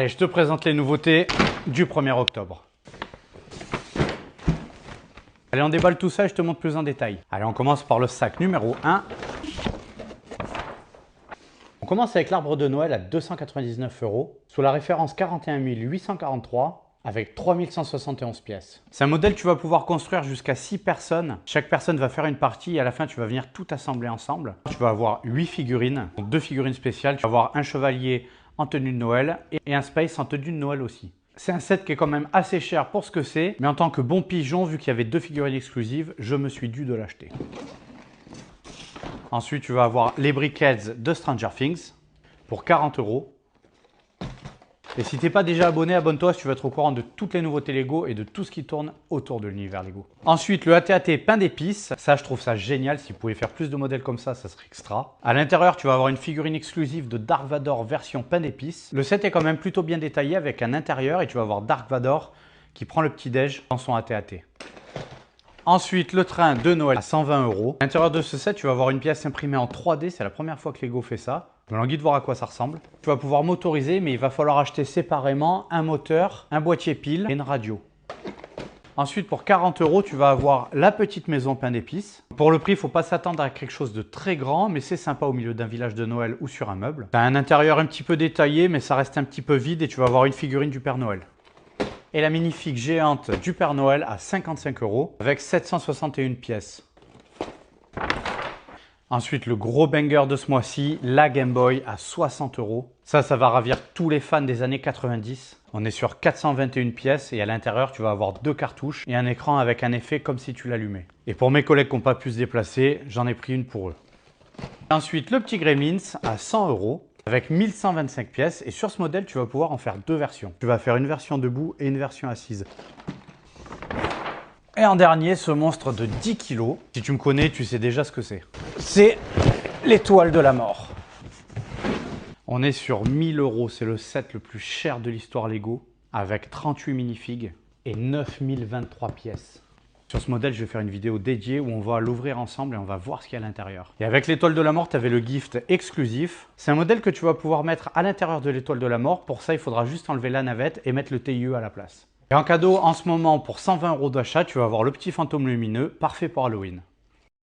Allez, je te présente les nouveautés du 1er octobre. Allez, on déballe tout ça et je te montre plus en détail. Allez, on commence par le sac numéro 1. On commence avec l'arbre de Noël à 299 € sous la référence 41 843 avec 3171 pièces. C'est un modèle que tu vas pouvoir construire jusqu'à 6 personnes. Chaque personne va faire une partie et à la fin, tu vas venir tout assembler ensemble. Tu vas avoir 8 figurines, donc 2 figurines spéciales. Tu vas avoir un chevalier en tenue de Noël et un space en tenue de Noël aussi. C'est un set qui est quand même assez cher pour ce que c'est, mais en tant que bon pigeon, vu qu'il y avait 2 figurines exclusives, je me suis dû de l'acheter. Ensuite, tu vas avoir les Brickheads de Stranger Things pour 40 €. Et si tu n'es pas déjà abonné, abonne-toi si tu veux être au courant de toutes les nouveautés Lego et de tout ce qui tourne autour de l'univers Lego. Ensuite, le AT-AT pain d'épices. Ça, je trouve ça génial. Si vous pouvez faire plus de modèles comme ça serait extra. À l'intérieur, tu vas avoir une figurine exclusive de Dark Vador version pain d'épices. Le set est quand même plutôt bien détaillé avec un intérieur et tu vas avoir Dark Vador qui prend le petit-déj dans son AT-AT. Ensuite, le train de Noël à 120 €. À l'intérieur de ce set, tu vas avoir une pièce imprimée en 3D. C'est la première fois que Lego fait ça. Je me languis de voir à quoi ça ressemble. Tu vas pouvoir motoriser, mais il va falloir acheter séparément un moteur, un boîtier pile et une radio. Ensuite, pour 40 €, tu vas avoir la petite maison pain d'épices. Pour le prix, il ne faut pas s'attendre à quelque chose de très grand, mais c'est sympa au milieu d'un village de Noël ou sur un meuble. Tu as un intérieur un petit peu détaillé, mais ça reste un petit peu vide et tu vas avoir une figurine du Père Noël. Et la minifig géante du Père Noël à 55 € avec 761 pièces. Ensuite, le gros banger de ce mois-ci, la Game Boy à 60 €. Ça va ravir tous les fans des années 90. On est sur 421 pièces et à l'intérieur, tu vas avoir 2 cartouches et un écran avec un effet comme si tu l'allumais. Et pour mes collègues qui n'ont pas pu se déplacer, j'en ai pris une pour eux. Ensuite, le petit Gremlins à 100 € avec 1125 pièces. Et sur ce modèle, tu vas pouvoir en faire 2 versions. Tu vas faire une version debout et une version assise. Et en dernier, ce monstre de 10 kg. Si tu me connais, tu sais déjà ce que c'est. C'est l'étoile de la mort. On est sur 1000 €. C'est le set le plus cher de l'histoire Lego avec 38 minifigs et 9023 pièces. Sur ce modèle, je vais faire une vidéo dédiée où on va l'ouvrir ensemble et on va voir ce qu'il y a à l'intérieur. Et avec l'étoile de la mort, tu avais le gift exclusif. C'est un modèle que tu vas pouvoir mettre à l'intérieur de l'étoile de la mort. Pour ça, il faudra juste enlever la navette et mettre le TIE à la place. Et en cadeau, en ce moment, pour 120 € d'achat, tu vas avoir le petit fantôme lumineux, parfait pour Halloween.